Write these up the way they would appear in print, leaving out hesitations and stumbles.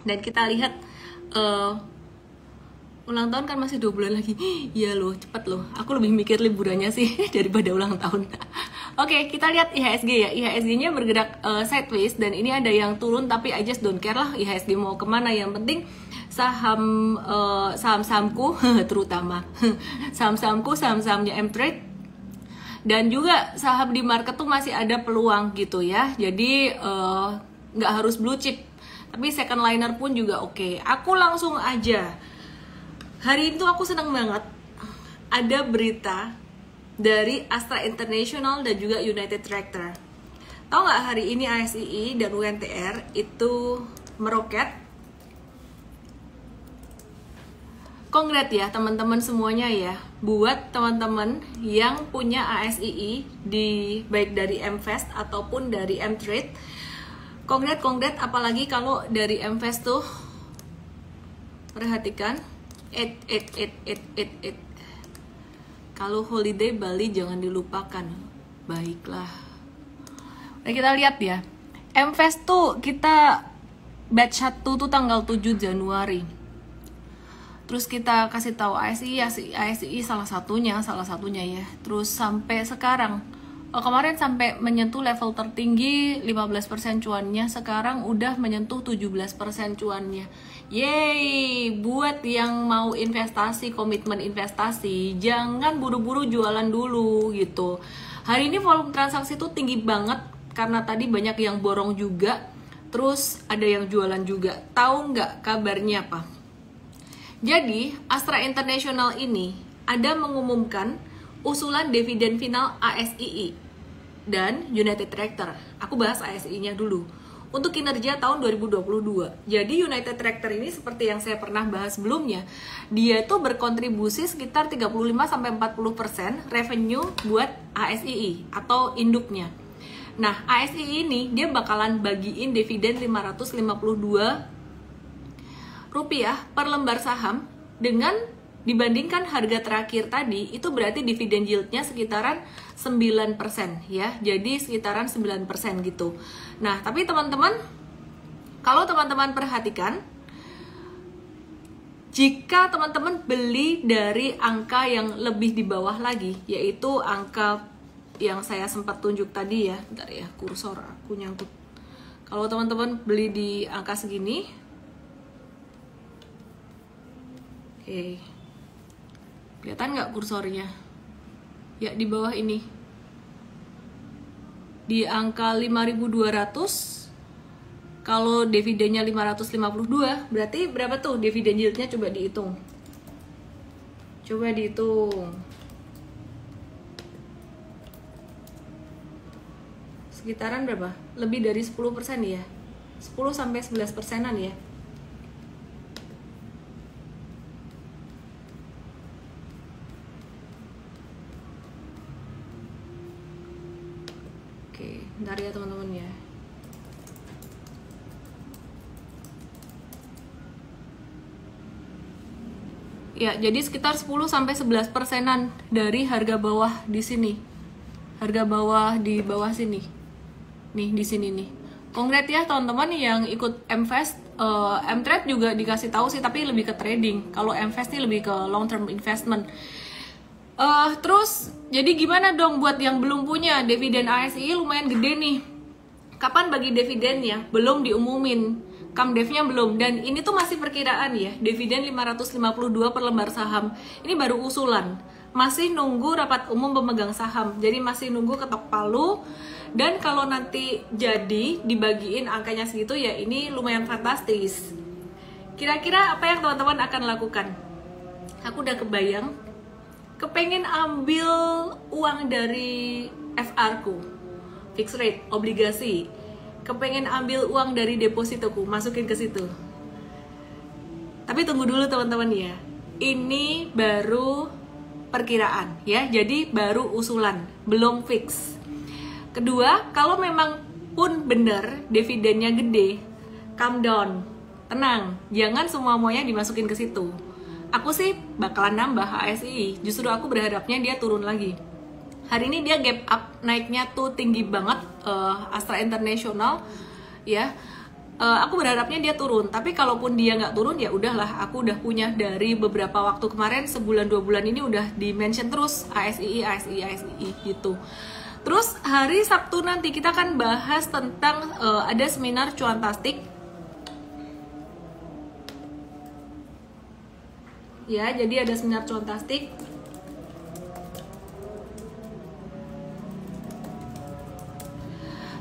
Dan kita lihat ulang tahun kan masih 2 bulan lagi. Iya loh, cepet loh. Aku lebih mikir liburannya sih daripada ulang tahun. Oke, kita lihat IHSG ya. IHSG-nya bergerak sideways dan ini ada yang turun, tapi I just don't care lah IHSG mau kemana. Yang penting saham-sahamku terutama saham-sahamku, saham-sahamnya M-Trade dan juga saham di market tuh masih ada peluang gitu ya. Jadi nggak harus blue chip, tapi second liner pun juga oke. Aku langsung aja. Hari itu aku senang banget ada berita dari Astra International dan juga United Tractor. Tahu nggak hari ini ASII dan UNTR itu meroket? Kongrat ya teman-teman semuanya ya. Buat teman-teman yang punya ASII di baik dari M-Fast ataupun dari M-Trade. Kongrat apalagi kalau dari M-Fast tuh perhatikan kalau holiday Bali jangan dilupakan. Baiklah. Nah, kita lihat ya. M-Fast tuh kita batch 1 tuh tanggal 7 Januari. Terus kita kasih tahu ASII salah satunya ya. Terus sampai sekarang kemarin sampai menyentuh level tertinggi 15% cuannya, sekarang udah menyentuh 17% cuannya. Yeay, buat yang mau investasi, komitmen investasi, jangan buru-buru jualan dulu gitu. Hari ini volume transaksi tuh tinggi banget karena tadi banyak yang borong juga, terus ada yang jualan juga. Tahu nggak kabarnya apa? Jadi, Astra International ini ada mengumumkan usulan dividen final ASII dan United Tractor. Aku bahas ASII-nya dulu. Untuk kinerja tahun 2022. Jadi United Tractor ini seperti yang saya pernah bahas sebelumnya, dia itu berkontribusi sekitar 35-40% revenue buat ASII atau induknya. Nah, ASII ini dia bakalan bagiin dividen 552 rupiah per lembar saham, dengan dibandingkan harga terakhir tadi itu berarti dividen yieldnya sekitaran 9% ya, jadi sekitaran 9% gitu. Nah, tapi teman-teman, kalau teman-teman perhatikan, jika teman-teman beli dari angka yang lebih di bawah lagi, yaitu angka yang saya sempat tunjuk tadi ya, bentar ya, kursor aku nyangkut. Kalau teman-teman beli di angka segini, oke, kelihatan nggak kursornya? Ya, di bawah ini. Di angka 5.200, kalau dividennya 552, berarti berapa tuh dividen yieldnya? Coba dihitung. Sekitaran berapa? Lebih dari 10% ya? 10-11%an ya? Bentar ya teman-teman ya. Ya, jadi sekitar 10-11%an dari harga bawah di sini. Harga bawah di bawah sini. Nih, di sini nih. Kongrat ya teman-teman yang ikut M-Fast. M-Trade juga dikasih tahu sih, tapi lebih ke trading. Kalau M-Fast nih lebih ke long term investment. Terus jadi gimana dong buat yang belum punya? Dividen ASI lumayan gede nih. Kapan bagi dividennya? Belum diumumin. Kamdevnya belum. Dan ini tuh masih perkiraan ya. Dividen 552 per lembar saham. Ini baru usulan. Masih nunggu rapat umum pemegang saham. Jadi masih nunggu ketok palu. Dan kalau nanti jadi dibagiin angkanya segitu ya, ini lumayan fantastis. Kira-kira apa yang teman-teman akan lakukan? Aku udah kebayang. Kepengen ambil uang dari FR ku, fixed rate, obligasi. Kepengen ambil uang dari depositoku, masukin ke situ. Tapi tunggu dulu teman-teman ya. Ini baru perkiraan ya, jadi baru usulan, belum fix. Kedua, kalau memang pun bener dividennya gede, calm down, tenang, jangan semua-muanya dimasukin ke situ. Aku sih bakalan nambah ASI, justru aku berharapnya dia turun lagi. Hari ini dia gap up, naiknya tuh tinggi banget, Astra International ya. aku berharapnya dia turun. Tapi kalaupun dia nggak turun ya udahlah, aku udah punya dari beberapa waktu kemarin, sebulan 2 bulan ini udah di mention terus ASII gitu. Terus hari Sabtu nanti kita akan bahas tentang ada seminar cuantastik. Ya, jadi ada seminar cuantastik.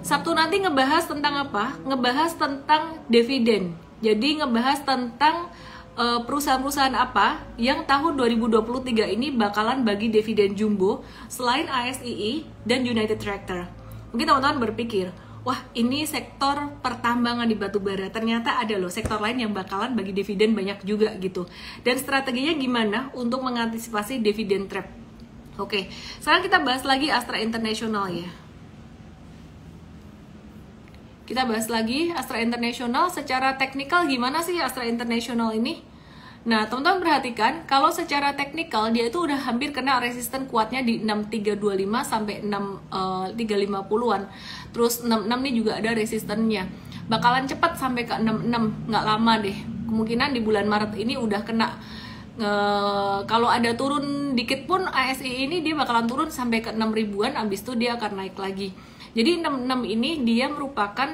Sabtu nanti ngebahas tentang apa? Ngebahas tentang dividen. Jadi ngebahas tentang perusahaan-perusahaan apa yang tahun 2023 ini bakalan bagi dividen jumbo selain ASII dan United Tractor. Mungkin teman-teman berpikir, wah ini sektor pertambangan di batubara, ternyata ada loh sektor lain yang bakalan bagi dividen banyak juga gitu. Dan strateginya gimana untuk mengantisipasi dividen trap? Oke, sekarang kita bahas lagi Astra International ya. Kita bahas lagi Astra International. Secara teknikal gimana sih Astra International ini? Nah, teman-teman perhatikan, kalau secara teknikal dia itu udah hampir kena resisten kuatnya di 6325 sampai 6350-an. Terus 66 nih juga ada resistennya. Bakalan cepat sampai ke 66, nggak lama deh. Kemungkinan di bulan Maret ini udah kena. Kalau ada turun dikit pun ASI ini dia bakalan turun sampai ke 6 ribuan, abis itu dia akan naik lagi. Jadi 66 ini dia merupakan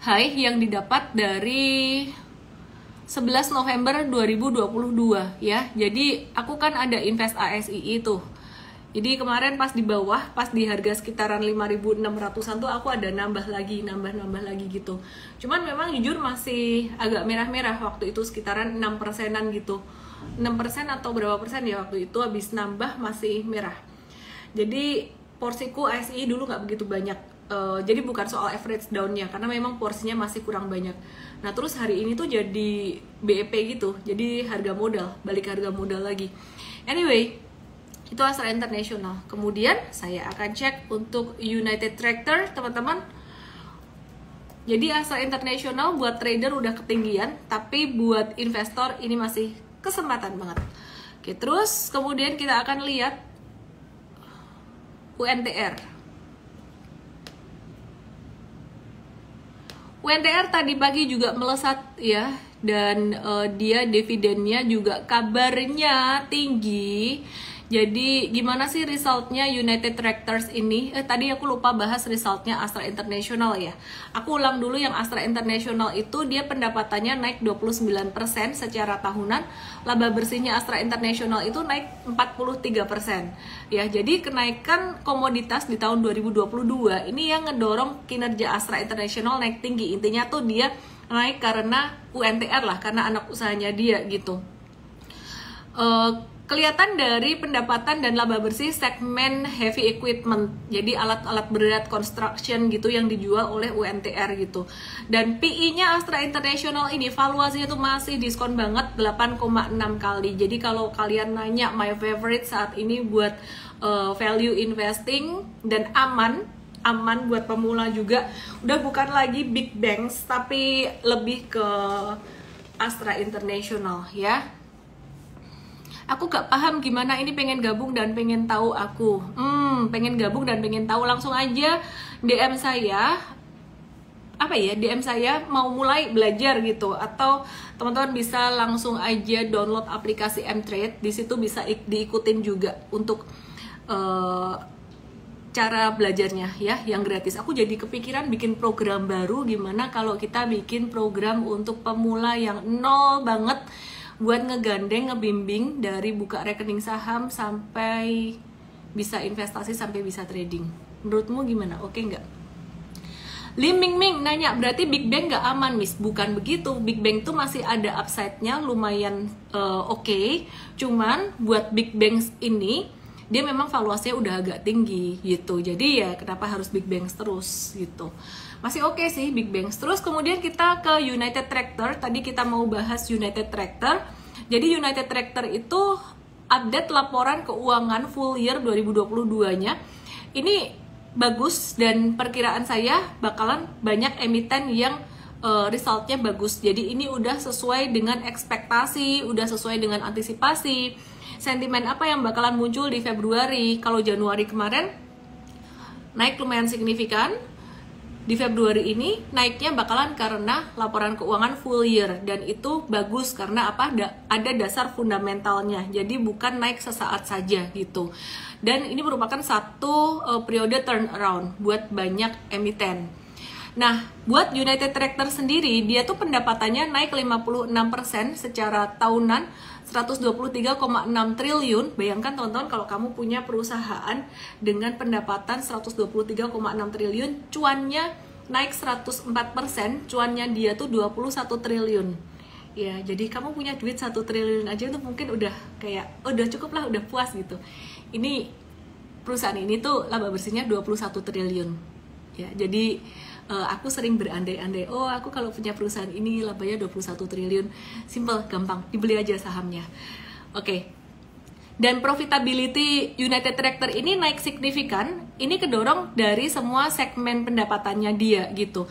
high yang didapat dari 11 November 2022 ya. Jadi aku kan ada invest ASII itu. Jadi kemarin pas di bawah, pas di harga sekitaran 5.600-an tuh aku ada nambah lagi gitu. Cuman memang jujur masih agak merah-merah waktu itu, sekitaran 6%-an gitu. 6% atau berapa persen ya waktu itu, habis nambah masih merah. Jadi porsiku ASI dulu nggak begitu banyak, jadi bukan soal average down-nya, karena memang porsinya masih kurang banyak. Nah terus hari ini tuh jadi BEP gitu, jadi harga modal, balik harga modal lagi. Anyway, itu Astra International. Kemudian saya akan cek untuk United Tractor teman-teman. Jadi Astra International buat trader udah ketinggian, tapi buat investor ini masih kesempatan banget. Oke, terus kemudian kita akan lihat UNTR. UNTR tadi pagi juga melesat ya, dan dia dividennya juga kabarnya tinggi. Jadi gimana sih resultnya United Tractors ini? Tadi aku lupa bahas resultnya Astra International ya. Aku ulang dulu, yang Astra International itu dia pendapatannya naik 29% secara tahunan. Laba bersihnya Astra International itu naik 43%. Ya, jadi kenaikan komoditas di tahun 2022 ini yang ngedorong kinerja Astra International naik tinggi. Intinya tuh dia naik karena UNTR lah, karena anak usahanya dia gitu. Kelihatan dari pendapatan dan laba bersih segmen heavy equipment, jadi alat-alat berat construction gitu yang dijual oleh UNTR gitu. Dan PI-nya Astra International ini valuasinya tuh masih diskon banget, 8,6 kali. Jadi kalau kalian nanya my favorite saat ini buat value investing dan aman buat pemula juga, udah bukan lagi big banks tapi lebih ke Astra International ya. Aku gak paham gimana ini, pengen gabung dan pengen tahu aku. Pengen gabung dan pengen tahu, langsung aja DM saya. DM saya mau mulai belajar gitu, atau teman-teman bisa langsung aja download aplikasi mTrade. Di situ bisa diikutin juga untuk cara belajarnya ya, yang gratis. Aku jadi kepikiran bikin program baru, gimana kalau kita bikin program untuk pemula yang nol banget, buat ngegandeng, ngebimbing dari buka rekening saham sampai bisa investasi, sampai bisa trading. Menurutmu gimana? Oke nggak? Lim Ming Ming nanya, berarti Big Bang nggak aman, Miss? Bukan begitu. Big Bang tuh masih ada upside-nya lumayan oke. Cuman buat Big Bang ini dia memang valuasinya udah agak tinggi gitu. Jadi ya kenapa harus Big Bang terus gitu. Masih oke sih Big Bang. Terus kemudian kita ke United Tractor. Tadi kita mau bahas United Tractor. Jadi United Tractor itu update laporan keuangan full year 2022-nya. Ini bagus, dan perkiraan saya bakalan banyak emiten yang resultnya bagus. Jadi ini udah sesuai dengan ekspektasi, udah sesuai dengan antisipasi. Sentimen apa yang bakalan muncul di Februari? Kalau Januari kemarin naik lumayan signifikan. di Februari ini naiknya bakalan karena laporan keuangan full year, dan itu bagus karena apa? Ada dasar fundamentalnya, jadi bukan naik sesaat saja gitu. Dan ini merupakan satu periode turnaround buat banyak emiten. Nah, buat United Tractor sendiri, dia tuh pendapatannya naik 56% secara tahunan, 123,6 triliun. Bayangkan teman-teman kalau kamu punya perusahaan dengan pendapatan 123,6 triliun, cuannya naik 104%, cuannya dia tuh 21 triliun. Ya, jadi kamu punya duit 1 triliun aja tuh mungkin udah kayak udah cukup lah, udah puas gitu. Ini perusahaan ini tuh laba bersihnya 21 triliun. Ya, jadi aku sering berandai-andai, oh aku kalau punya perusahaan ini labanya 21 triliun. Simple, gampang, dibeli aja sahamnya. Oke. Dan profitability United Tractor ini naik signifikan. Ini kedorong dari semua segmen pendapatannya dia gitu.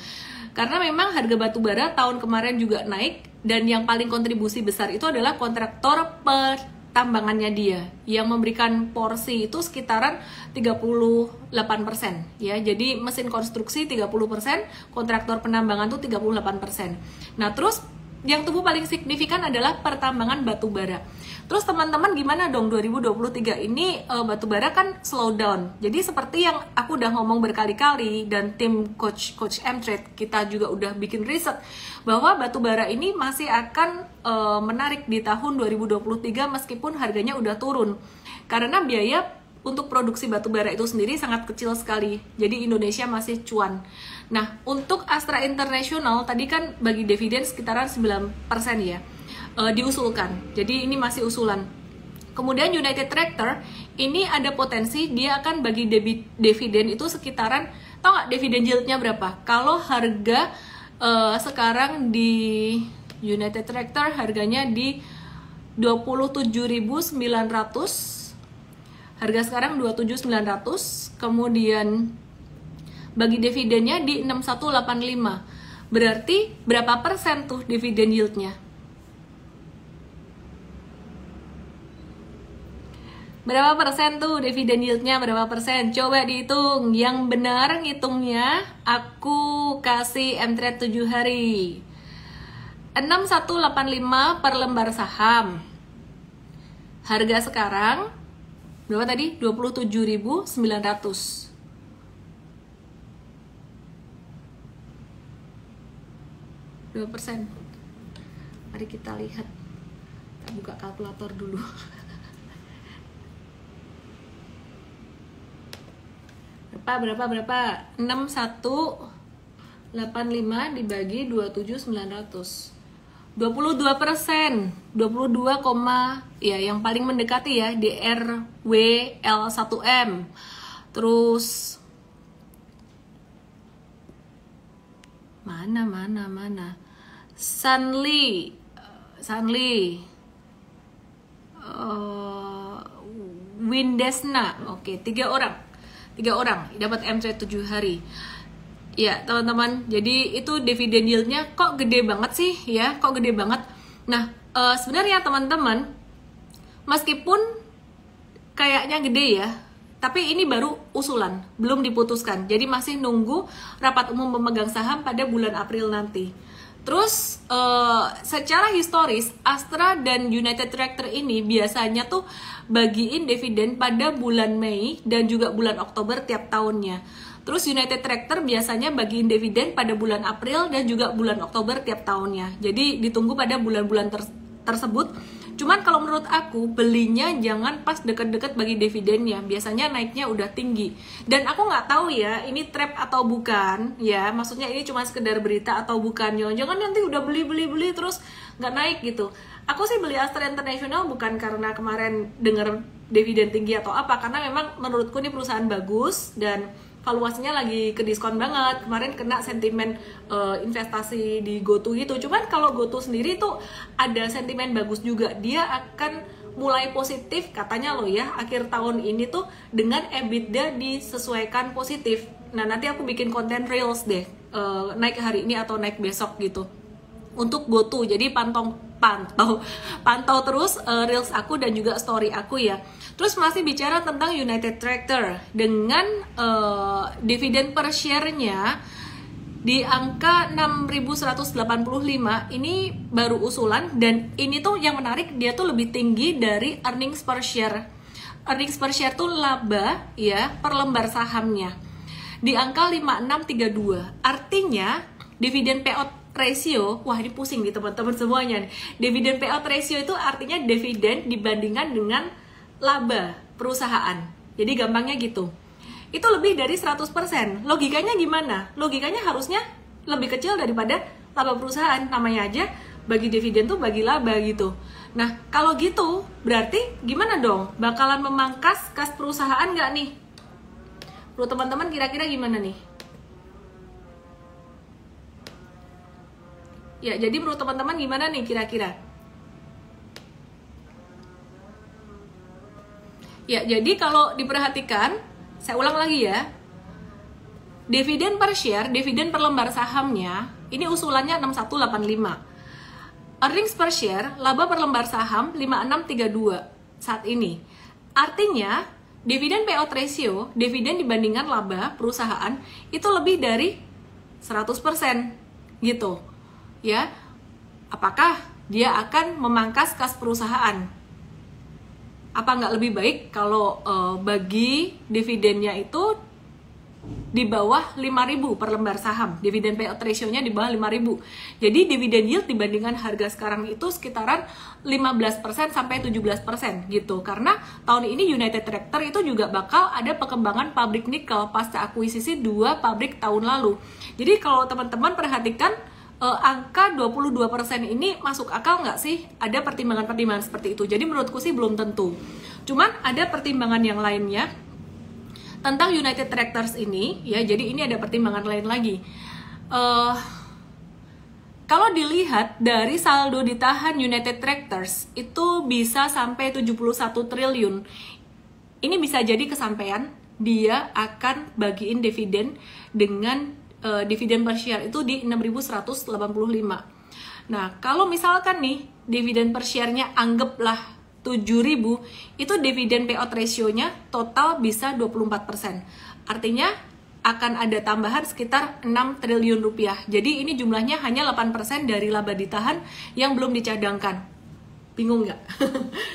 Karena memang harga batubara tahun kemarin juga naik, dan yang paling kontribusi besar itu adalah kontraktor pertambangannya dia yang memberikan porsi itu sekitaran 38% ya. Jadi mesin konstruksi 30%, kontraktor penambangan tuh 38%. Nah, terus yang tumbuh paling signifikan adalah pertambangan batubara. Terus teman-teman gimana dong 2023 ini batubara kan slow down. Jadi seperti yang aku udah ngomong berkali-kali, dan tim Coach M-Trade kita juga udah bikin riset bahwa batubara ini masih akan menarik di tahun 2023 meskipun harganya udah turun. Karena biaya untuk produksi batubara itu sendiri sangat kecil sekali. Jadi Indonesia masih cuan. Nah, untuk Astra International tadi kan bagi dividen sekitaran 9% ya. Diusulkan. Jadi ini masih usulan. Kemudian United Tractor ini ada potensi dia akan bagi dividen itu sekitaran, tau nggak dividen yieldnya berapa? Kalau harga sekarang di United Tractor harganya di 27.900, harga sekarang 27.900, kemudian bagi dividennya di 6185. Berarti berapa persen tuh dividen yieldnya? Berapa persen tuh dividen yieldnya, berapa persen? Coba dihitung. Yang benar ngitungnya aku kasih M-Trade 7 hari. 6185 per lembar saham. Harga sekarang berapa tadi? 27.900. Berapa persen? Mari kita lihat. Kita buka kalkulator dulu. Berapa? 6185 dibagi 27.900. 22%, 22, ya yang paling mendekati ya DRWL1M. Terus mana Sunly Windesna. Oke, 3 orang dapat M-Trade 7 hari. Ya teman-teman, jadi itu dividen yieldnya kok gede banget sih ya, kok gede banget. Nah sebenarnya teman-teman, meskipun kayaknya gede ya, tapi ini baru usulan, belum diputuskan. Jadi masih nunggu rapat umum pemegang saham pada bulan April nanti. Terus secara historis Astra dan United Tractor ini biasanya tuh bagiin dividen pada bulan Mei dan juga bulan Oktober tiap tahunnya. Terus United Tractor biasanya bagiin dividen pada bulan April dan juga bulan Oktober tiap tahunnya. Jadi ditunggu pada bulan-bulan tersebut. Cuman kalau menurut aku belinya jangan pas deket-deket bagi dividennya. Biasanya naiknya udah tinggi. Dan aku nggak tahu ya ini trap atau bukan. Ya maksudnya ini cuma sekedar berita atau bukan. Jangan nanti udah beli terus nggak naik gitu. Aku sih beli Astra International bukan karena kemarin denger dividen tinggi atau apa. Karena memang menurutku ini perusahaan bagus dan valuasinya lagi ke diskon banget. Kemarin kena sentimen investasi di GoTo gitu. Cuman kalau GoTo sendiri tuh ada sentimen bagus juga. Dia akan mulai positif katanya loh ya, akhir tahun ini tuh dengan EBITDA disesuaikan positif. Nah nanti aku bikin konten reels deh, naik hari ini atau naik besok gitu untuk GoTo. Jadi pantau terus reels aku dan juga story aku ya. Terus masih bicara tentang United Tractor dengan dividen per share-nya di angka 6.185. Ini baru usulan, dan ini tuh yang menarik, dia tuh lebih tinggi dari earnings per share. Earnings per share tuh laba ya per lembar sahamnya di angka 5632. Artinya dividen payout ratio, wah ini pusing nih teman-teman semuanya nih. Dividen payout ratio itu artinya dividen dibandingkan dengan laba perusahaan. Jadi gampangnya gitu. Itu lebih dari 100%. Logikanya gimana? Logikanya harusnya lebih kecil daripada laba perusahaan. Namanya aja bagi dividen tuh bagi laba gitu. Nah, kalau gitu berarti gimana dong? Bakalan memangkas kas perusahaan nggak nih? Menurut teman-teman kira-kira gimana nih? Ya, jadi menurut teman-teman gimana nih kira-kira? Ya, jadi kalau diperhatikan, saya ulang lagi ya. Dividen per share, dividen per lembar sahamnya, ini usulannya 6185. Earnings per share, laba per lembar saham 5632 saat ini. Artinya, dividen payout ratio, dividen dibandingkan laba perusahaan itu lebih dari 100% gitu. Ya. Apakah dia akan memangkas kas perusahaan? Apa nggak lebih baik kalau bagi dividennya itu di bawah 5.000 per lembar saham, dividen payout ratio-nya di bawah 5.000. Jadi dividen yield dibandingkan harga sekarang itu sekitaran 15% sampai 17% gitu. Karena tahun ini United Tractor itu juga bakal ada pengembangan pabrik nikel pasca akuisisi 2 pabrik tahun lalu. Jadi kalau teman-teman perhatikan angka 22% ini masuk akal nggak sih? Ada pertimbangan-pertimbangan seperti itu. Jadi menurutku sih belum tentu. Cuman ada pertimbangan yang lainnya tentang United Tractors ini, ya. Jadi ini ada pertimbangan lain lagi. Kalau dilihat dari saldo ditahan United Tractors itu bisa sampai 71 triliun. Ini bisa jadi kesampaian dia akan bagiin dividen dengan dividen per share itu di 6.185. Nah, kalau misalkan nih dividen per share-nya anggaplah 7.000, itu dividen payout ratio-nya total bisa 24%. Artinya akan ada tambahan sekitar 6 triliun rupiah. Jadi ini jumlahnya hanya 8% dari laba ditahan yang belum dicadangkan. Bingung nggak?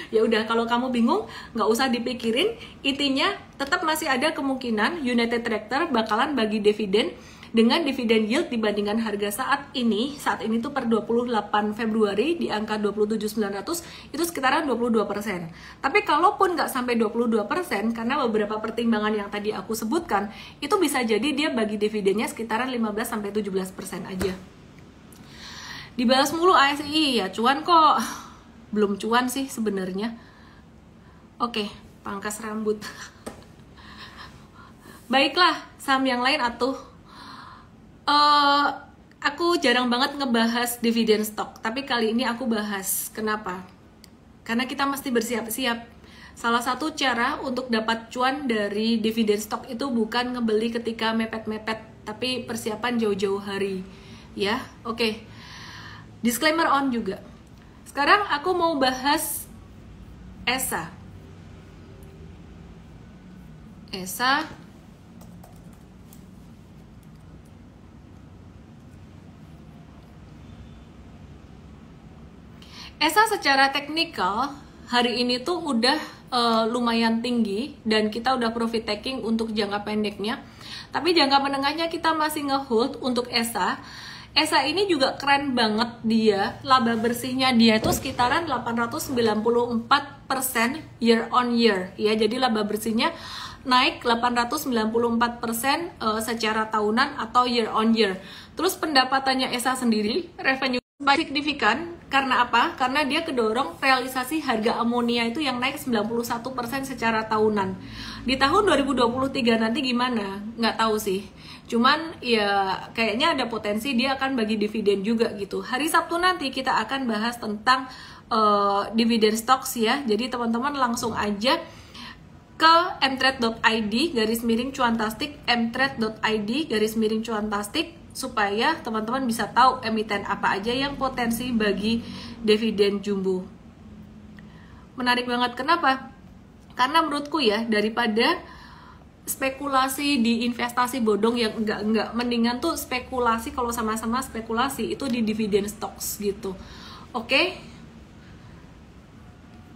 Ya udah, kalau kamu bingung nggak usah dipikirin. Intinya tetap masih ada kemungkinan United Tractor bakalan bagi dividen dengan dividen yield dibandingkan harga saat ini tuh per 28 Februari di angka 27.900 itu sekitaran 22%. Tapi kalaupun nggak sampai 22% karena beberapa pertimbangan yang tadi aku sebutkan, itu bisa jadi dia bagi dividennya sekitaran 15-17% aja. Dibalas mulu ASI, ya cuan kok. Belum cuan sih sebenarnya. Oke, pangkas rambut. Baiklah, saham yang lain atuh. Aku jarang banget ngebahas dividen stock, tapi kali ini aku bahas. Kenapa? Karena kita mesti bersiap-siap. Salah satu cara untuk dapat cuan dari dividen stock itu bukan ngebeli ketika mepet-mepet, tapi persiapan jauh-jauh hari. Ya, oke. Disclaimer on juga. Sekarang aku mau bahas ESA. ESA secara teknikal hari ini tuh udah lumayan tinggi dan kita udah profit taking untuk jangka pendeknya. Tapi jangka menengahnya kita masih ngehold untuk ESA. ESA ini juga keren banget dia, laba bersihnya dia itu sekitaran 894% year on year ya. Jadi laba bersihnya naik 894% secara tahunan atau year on year. Terus pendapatannya ESA sendiri, revenue signifikan. Karena apa? Karena dia kedorong realisasi harga amonia itu yang naik 91% secara tahunan. Di tahun 2023 nanti gimana? Nggak tahu sih. Cuman ya kayaknya ada potensi dia akan bagi dividen juga gitu. Hari Sabtu nanti kita akan bahas tentang dividen stocks ya. Jadi teman-teman langsung aja ke mtrade.id/cuantastik, mtrade.id/cuantastik, supaya teman-teman bisa tahu emiten apa aja yang potensi bagi dividen jumbo. Menarik banget, kenapa? Karena menurutku ya, daripada spekulasi di investasi bodong yang enggak, mendingan tuh spekulasi, kalau sama-sama spekulasi itu di dividend stocks gitu. Oke.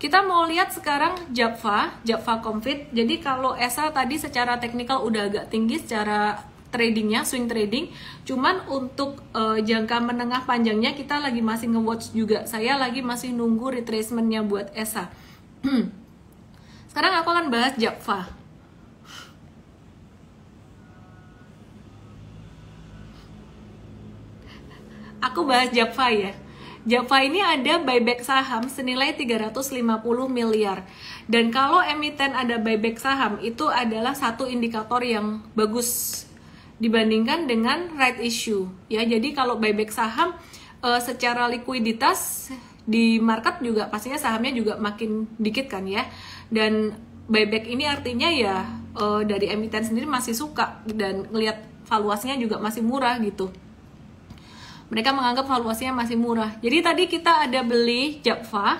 Kita mau lihat sekarang Java Comfort. Jadi kalau ESA tadi secara teknikal udah agak tinggi secara tradingnya, swing trading. Cuman untuk jangka menengah panjangnya kita lagi masih nge-watch juga. Saya lagi masih nunggu retracementnya buat ESA. Sekarang aku akan bahas Java. Aku bahas Java ya. Java ini ada buyback saham senilai 350 miliar. Dan kalau emiten ada buyback saham, itu adalah satu indikator yang bagus dibandingkan dengan right issue. Ya, jadi kalau buyback saham secara likuiditas di market juga pastinya sahamnya juga makin dikit kan ya. Dan buyback ini artinya ya dari emiten sendiri masih suka dan ngelihat valuasinya juga masih murah gitu. Mereka menganggap valuasinya masih murah. Jadi tadi kita ada beli Java.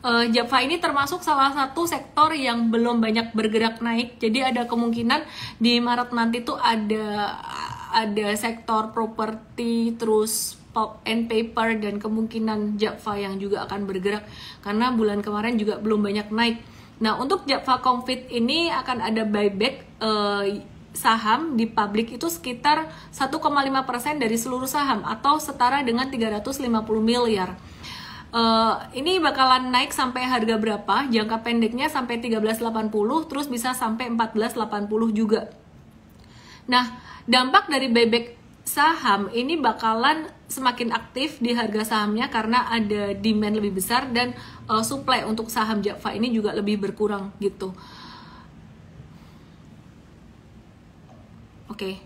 Java ini termasuk salah satu sektor yang belum banyak bergerak naik. Jadi ada kemungkinan di Maret nanti tuh ada sektor properti, terus pulp and paper, dan kemungkinan Java yang juga akan bergerak. Karena bulan kemarin juga belum banyak naik. Nah, untuk Java Comfort ini akan ada buyback saham di publik itu sekitar 1,5% dari seluruh saham atau setara dengan 350 miliar. Ini bakalan naik sampai harga berapa? Jangka pendeknya sampai 13.80, terus bisa sampai 14.80 juga. Nah, dampak dari buyback saham ini bakalan semakin aktif di harga sahamnya karena ada demand lebih besar dan supply untuk saham Java ini juga lebih berkurang gitu. Oke.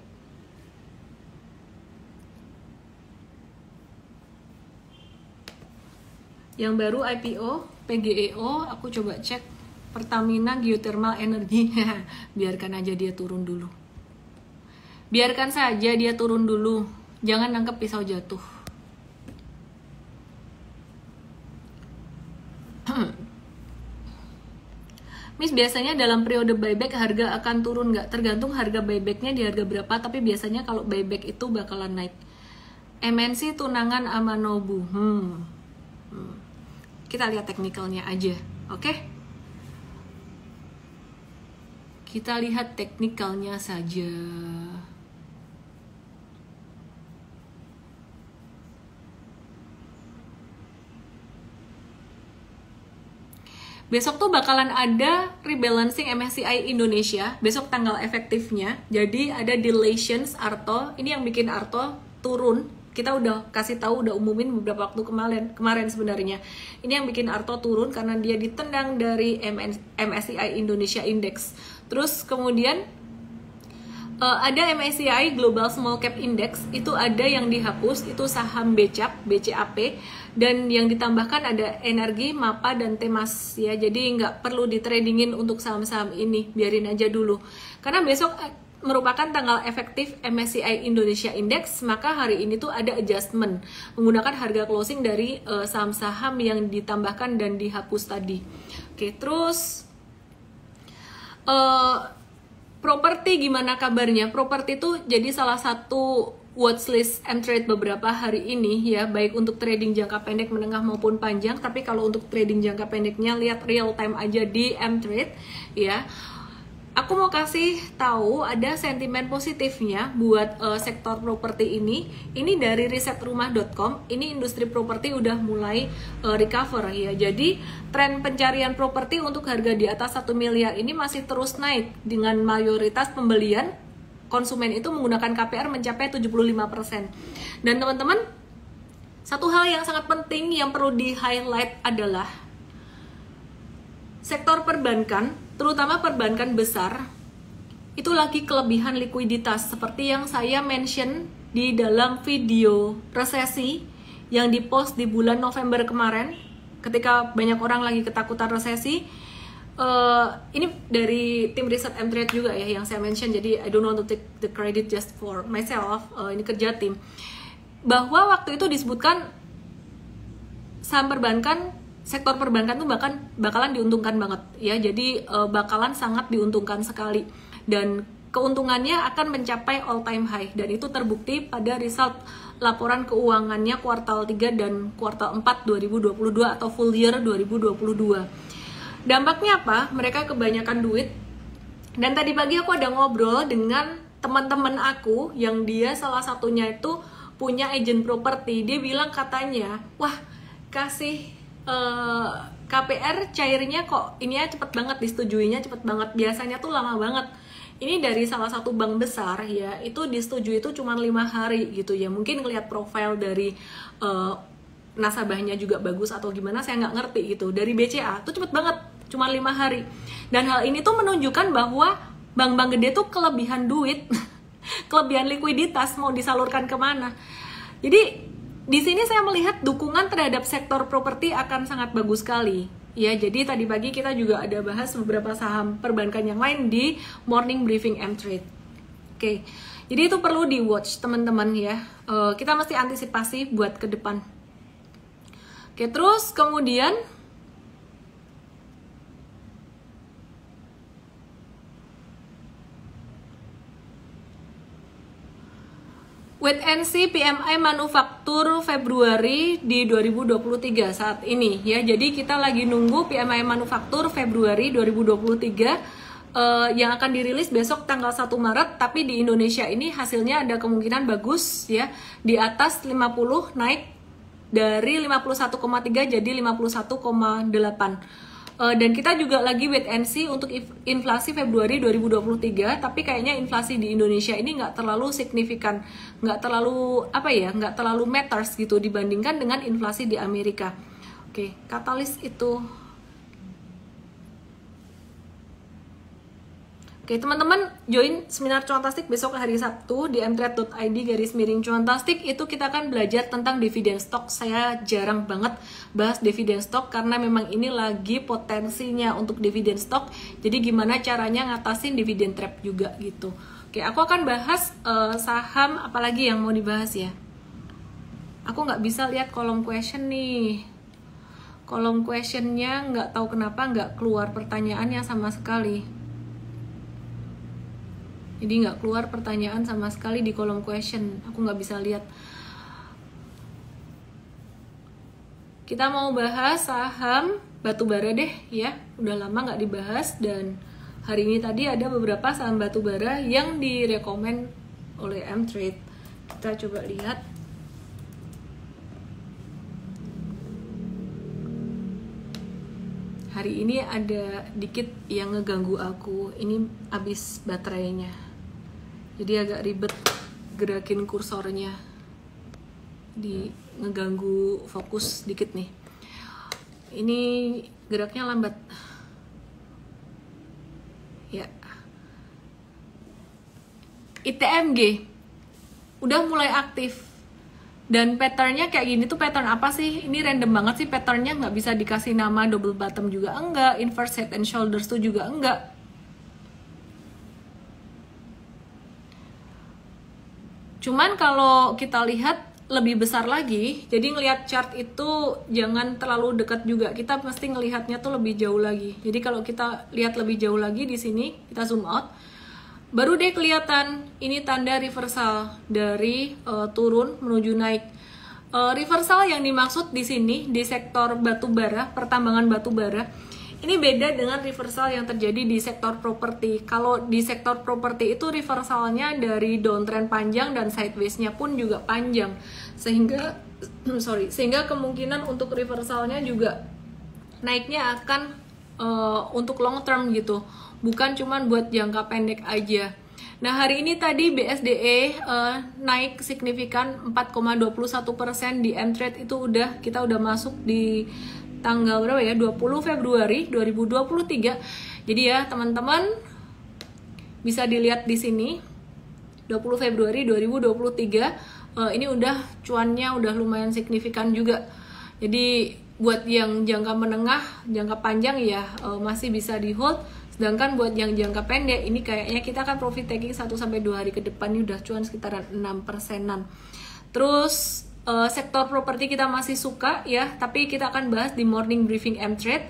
Yang baru IPO, PGEO, aku coba cek Pertamina Geothermal Energy. Biarkan aja dia turun dulu. Biarkan saja dia turun dulu. Jangan nangkep pisau jatuh. Miss, biasanya dalam periode buyback harga akan turun nggak? Tergantung harga buybacknya di harga berapa, tapi biasanya kalau buyback itu bakalan naik. MNC tunangan sama Nobu. Kita lihat teknikalnya aja, oke? Kita lihat teknikalnya saja. Besok tuh bakalan ada rebalancing MSCI Indonesia, besok tanggal efektifnya. Jadi ada deletions Arto, ini yang bikin Arto turun. Kita udah kasih tahu, udah umumin beberapa waktu kemarin sebenarnya. Ini yang bikin Arto turun karena dia ditendang dari MSCI Indonesia Index. Terus kemudian ada MSCI Global Small Cap Index, itu ada yang dihapus, itu saham BCAP, dan yang ditambahkan ada energi, MAPA, dan Temas ya. Jadi nggak perlu ditradingin untuk saham-saham ini, biarin aja dulu. Karena besok merupakan tanggal efektif MSCI Indonesia Index, maka hari ini tuh ada adjustment menggunakan harga closing dari saham-saham yang ditambahkan dan dihapus tadi. Oke, terus properti gimana kabarnya? Properti itu jadi salah satu watchlist M-Trade beberapa hari ini ya, baik untuk trading jangka pendek, menengah maupun panjang. Tapi kalau untuk trading jangka pendeknya lihat real time aja di M-Trade ya. Aku mau kasih tahu ada sentimen positifnya buat sektor properti ini. Ini dari risetrumah.com. Ini industri properti udah mulai recover ya. Jadi tren pencarian properti untuk harga di atas 1 miliar ini masih terus naik dengan mayoritas pembelian konsumen itu menggunakan KPR mencapai 75%. Dan teman-teman, satu hal yang sangat penting yang perlu di-highlight adalah sektor perbankan, terutama perbankan besar, itu lagi kelebihan likuiditas seperti yang saya mention di dalam video resesi yang dipost di bulan November kemarin ketika banyak orang lagi ketakutan resesi. Ini dari tim riset M-Trade juga ya yang saya mention, jadi I don't want to take the credit just for myself, ini kerja tim, bahwa waktu itu disebutkan saham perbankan, sektor perbankan tuh bakalan diuntungkan banget ya, jadi bakalan sangat diuntungkan sekali. dan keuntungannya akan mencapai all time high, dan itu terbukti pada result laporan keuangannya kuartal 3 dan kuartal 4 2022 atau full year 2022. Dampaknya apa? Mereka kebanyakan duit. Dan tadi pagi aku ada ngobrol dengan teman-teman aku yang dia salah satunya itu punya agent properti. Dia bilang katanya, wah kasih KPR cairnya kok ini ya cepet banget, disetujuinya cepet banget, biasanya tuh lama banget. Ini dari salah satu bank besar ya, itu disetujui itu cuma 5 hari gitu ya. Mungkin ngelihat profil dari nasabahnya juga bagus atau gimana, saya nggak ngerti gitu. Dari BCA tuh cepet banget, cuma 5 hari. Dan hal ini tuh menunjukkan bahwa bank-bank gede tuh kelebihan duit, kelebihan likuiditas, mau disalurkan kemana. Jadi di sini saya melihat dukungan terhadap sektor properti akan sangat bagus sekali. Ya, jadi tadi pagi kita juga ada bahas beberapa saham perbankan yang lain di morning briefing M-Trade. Oke, jadi itu perlu di watch teman-teman ya. Kita mesti antisipasi buat ke depan. Oke, terus kemudian wait and see PMI manufaktur Februari di 2023 saat ini ya. Jadi kita lagi nunggu PMI manufaktur Februari 2023 yang akan dirilis besok tanggal 1 Maret, tapi di Indonesia ini hasilnya ada kemungkinan bagus ya, di atas 50, naik dari 51,3 jadi 51,8. Dan kita juga lagi wait and see untuk inflasi Februari 2023, tapi kayaknya inflasi di Indonesia ini nggak terlalu signifikan, nggak terlalu nggak terlalu matters gitu dibandingkan dengan inflasi di Amerika. Oke, katalis itu. Oke, teman-teman join seminar cuantastik besok hari Sabtu di mtrade.id/cuantastik. Itu kita akan belajar tentang dividen stock. Saya jarang banget bahas dividen stock karena memang ini lagi potensinya untuk dividen stock. Jadi gimana caranya ngatasin dividen trap juga gitu. Oke, aku akan bahas saham apalagi yang mau dibahas ya. Aku nggak bisa lihat kolom question nih. Kolom questionnya nggak tahu kenapa nggak keluar pertanyaannya sama sekali. Jadi nggak keluar pertanyaan sama sekali di kolom question, aku nggak bisa lihat. Kita mau bahas saham batubara deh ya, udah lama nggak dibahas, dan hari ini tadi ada beberapa saham batubara yang direkomend oleh M-Trade. Kita coba lihat. Hari ini ada dikit yang ngeganggu aku, ini habis baterainya. Jadi agak ribet gerakin kursornya, ngeganggu fokus dikit nih. Ini geraknya lambat. Ya. ITMG udah mulai aktif. Dan patternnya kayak gini tuh pattern apa sih? Ini random banget sih patternnya, nggak bisa dikasih nama, double bottom juga enggak, inverse head and shoulders tuh juga enggak. Cuman kalau kita lihat lebih besar lagi, jadi ngelihat chart itu jangan terlalu dekat juga, kita mesti ngelihatnya tuh lebih jauh lagi. Jadi kalau kita lihat lebih jauh lagi di sini, kita zoom out, baru deh kelihatan ini tanda reversal dari turun menuju naik. Reversal yang dimaksud di sini di sektor batubara, pertambangan batubara. Ini beda dengan reversal yang terjadi di sektor properti. Kalau di sektor properti itu reversalnya dari downtrend panjang dan sideways-nya pun juga panjang. Sehingga kemungkinan untuk reversalnya juga naiknya akan untuk long term gitu. Bukan cuman buat jangka pendek aja. Nah, hari ini tadi BSDE naik signifikan 4,21% di M-Trade, itu kita udah masuk di tanggal berapa ya? 20 Februari 2023. Jadi ya, teman-teman bisa dilihat di sini 20 Februari 2023 ini udah cuannya udah lumayan signifikan juga. Jadi buat yang jangka menengah, jangka panjang ya masih bisa di hold. Sedangkan buat yang jangka pendek ini kayaknya kita akan profit taking 1-2 hari ke depan ini udah cuan sekitaran 6%-an. Terus sektor properti kita masih suka ya, tapi kita akan bahas di morning briefing M-Trade.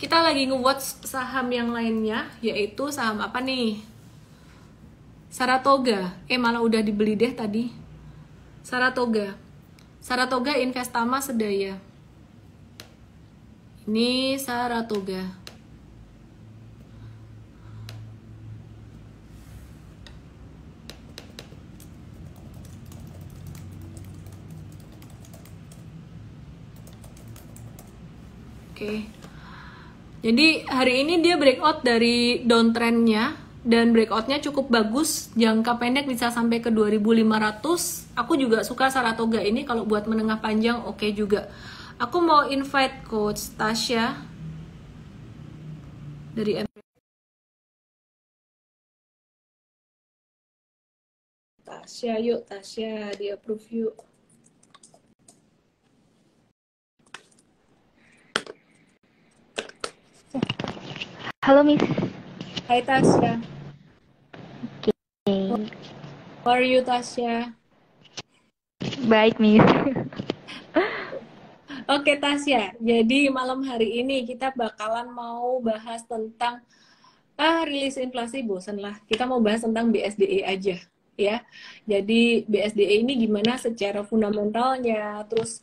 Kita lagi nge-watch saham yang lainnya, yaitu saham apa nih? Saratoga. Malah udah dibeli deh tadi. Saratoga. Saratoga Investama Sedaya. Ini Saratoga. Oke. Jadi hari ini dia breakout dari downtrendnya dan breakoutnya cukup bagus. Jangka pendek bisa sampai ke 2.500. Aku juga suka Saratoga ini kalau buat menengah panjang oke juga. Aku mau invite Coach Tasya dari Tasya, yuk Tasya, di approve yuk. Halo Miss. Hai Tasya. Oke. How are you Tasya? Baik Miss. Oke Tasya, jadi malam hari ini kita bakalan mau bahas tentang rilis inflasi. Bosan lah, kita mau bahas tentang BSDE aja ya. Jadi BSDE ini gimana secara fundamentalnya, terus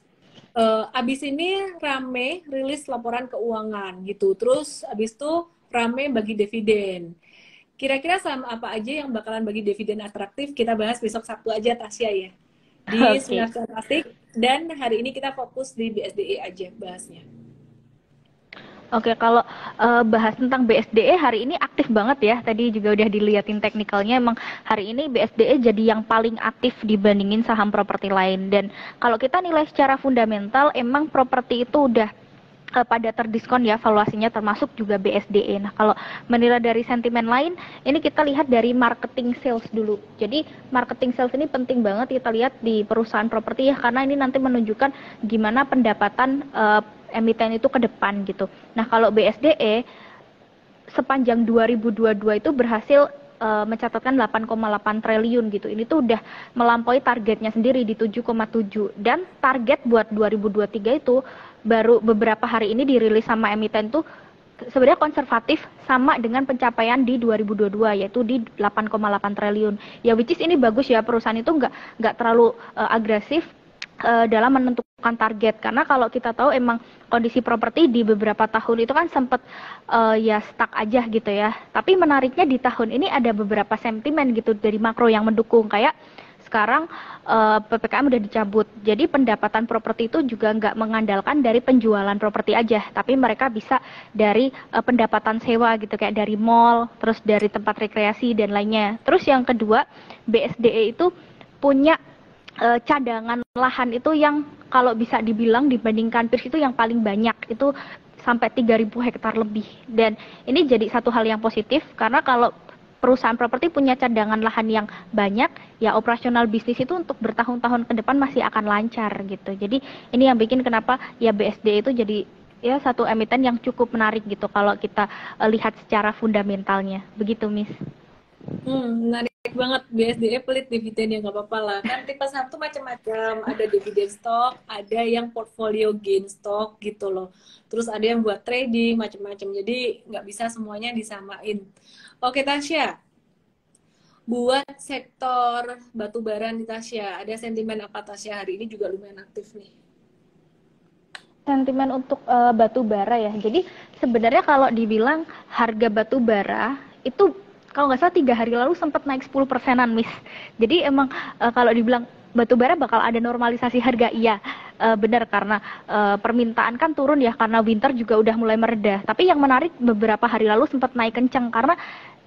abis ini rame rilis laporan keuangan gitu, terus abis itu rame bagi dividen. Kira-kira saham apa aja yang bakalan bagi dividen atraktif, kita bahas besok Sabtu aja Tasya ya, di Oke. Sinar Sarastik. Dan hari ini kita fokus di BSDE aja bahasnya. Oke, kalau bahas tentang BSDE hari ini aktif banget ya. Tadi juga udah diliatin teknikalnya, emang hari ini BSDE jadi yang paling aktif dibandingin saham properti lain. Dan kalau kita nilai secara fundamental, emang properti itu udah pada terdiskon ya valuasinya, termasuk juga BSDE. Nah, kalau menilai dari sentimen lain, ini kita lihat dari marketing sales dulu. Jadi marketing sales ini penting banget kita lihat di perusahaan properti ya, karena ini nanti menunjukkan gimana pendapatan emiten itu ke depan gitu. Nah, kalau BSDE sepanjang 2022 itu berhasil mencatatkan 8,8 triliun gitu. Ini tuh udah melampaui targetnya sendiri di 7,7, dan target buat 2023 itu baru beberapa hari ini dirilis sama emiten tuh sebenarnya konservatif sama dengan pencapaian di 2022, yaitu di 8,8 triliun. Ya which is ini bagus ya, perusahaan itu nggak terlalu agresif dalam menentukan target, karena kalau kita tahu emang kondisi properti di beberapa tahun itu kan sempat ya stuck aja gitu ya. Tapi menariknya di tahun ini ada beberapa sentimen gitu dari makro yang mendukung, kayak sekarang PPKM udah dicabut, jadi pendapatan properti itu juga nggak mengandalkan dari penjualan properti aja, tapi mereka bisa dari pendapatan sewa gitu, kayak dari mall, terus dari tempat rekreasi dan lainnya. Terus yang kedua, BSDE itu punya cadangan lahan itu yang kalau bisa dibilang dibandingkan peers itu yang paling banyak, itu sampai 3.000 hektar lebih. Dan ini jadi satu hal yang positif, karena kalau perusahaan properti punya cadangan lahan yang banyak, ya operasional bisnis itu untuk bertahun-tahun ke depan masih akan lancar gitu. Jadi ini yang bikin kenapa ya BSD itu jadi ya satu emiten yang cukup menarik gitu kalau kita lihat secara fundamentalnya. Begitu, Miss. Menarik banget. BSDE pelit dividen ya, nggak apa-apa lah. Kan tipe saham tuh macam-macam. Ada dividen stock, ada yang portfolio gain stock gitu loh. Terus ada yang buat trading, macam-macam. Jadi nggak bisa semuanya disamain. Oke Tasya, buat sektor batu bara nih Tasya, ada sentimen apa Tasya hari ini juga lumayan aktif nih? Sentimen untuk batu bara ya. Jadi sebenarnya kalau dibilang harga batu bara itu kalau nggak salah 3 hari lalu sempat naik 10%-an, Miss. Jadi emang kalau dibilang batu bara bakal ada normalisasi harga, iya benar, karena permintaan kan turun ya karena winter juga udah mulai mereda. Tapi yang menarik beberapa hari lalu sempat naik kencang karena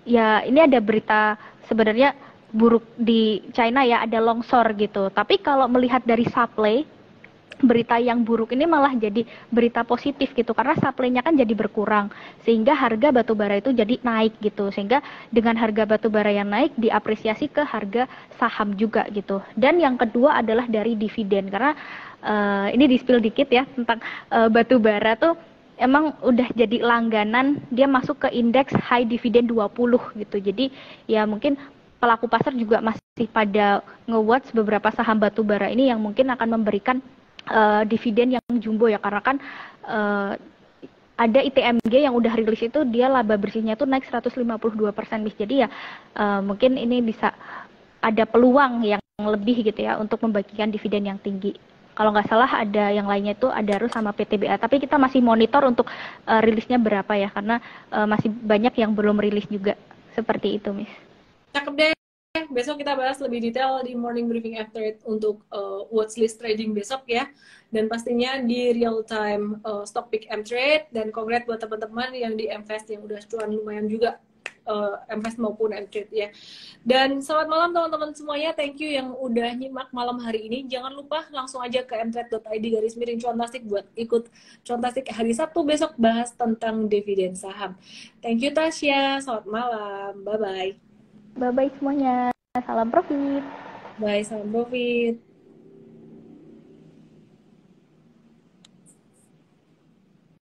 ya ini ada berita sebenarnya buruk di China ya, ada longsor gitu. Tapi kalau melihat dari supply, berita yang buruk ini malah jadi berita positif gitu, karena supply-nya kan jadi berkurang sehingga harga batu bara itu jadi naik gitu, sehingga dengan harga batu bara yang naik diapresiasi ke harga saham juga gitu. Dan yang kedua adalah dari dividen, karena ini di-spill dikit ya tentang batu bara tuh emang udah jadi langganan, dia masuk ke indeks high dividend 20 gitu. Jadi ya mungkin pelaku pasar juga masih pada nge-watch beberapa saham batu bara ini yang mungkin akan memberikan dividen yang jumbo ya, karena kan ada ITMG yang udah rilis itu dia laba bersihnya tuh naik 152% Miss. Jadi ya mungkin ini bisa ada peluang yang lebih gitu ya untuk membagikan dividen yang tinggi. Kalau nggak salah ada yang lainnya itu Adaro sama PTBA. Tapi kita masih monitor untuk rilisnya berapa ya, karena masih banyak yang belum rilis juga. Seperti itu, Miss. Cakep deh. Besok kita bahas lebih detail di morning briefing after it untuk watchlist trading besok ya. Dan pastinya di real time stock pick and trade. Dan congrats buat teman-teman yang di Mfast yang udah cuan lumayan juga. Mfast maupun M-Trade ya. Dan selamat malam teman-teman semuanya. Thank you yang udah nyimak malam hari ini. Jangan lupa langsung aja ke mtrade.id/cuantastic buat ikut Cuantastic hari Sabtu besok bahas tentang dividen saham. Thank you Tasya. Selamat malam. Bye-bye. Bye-bye semuanya. Salam profit. Bye, salam profit.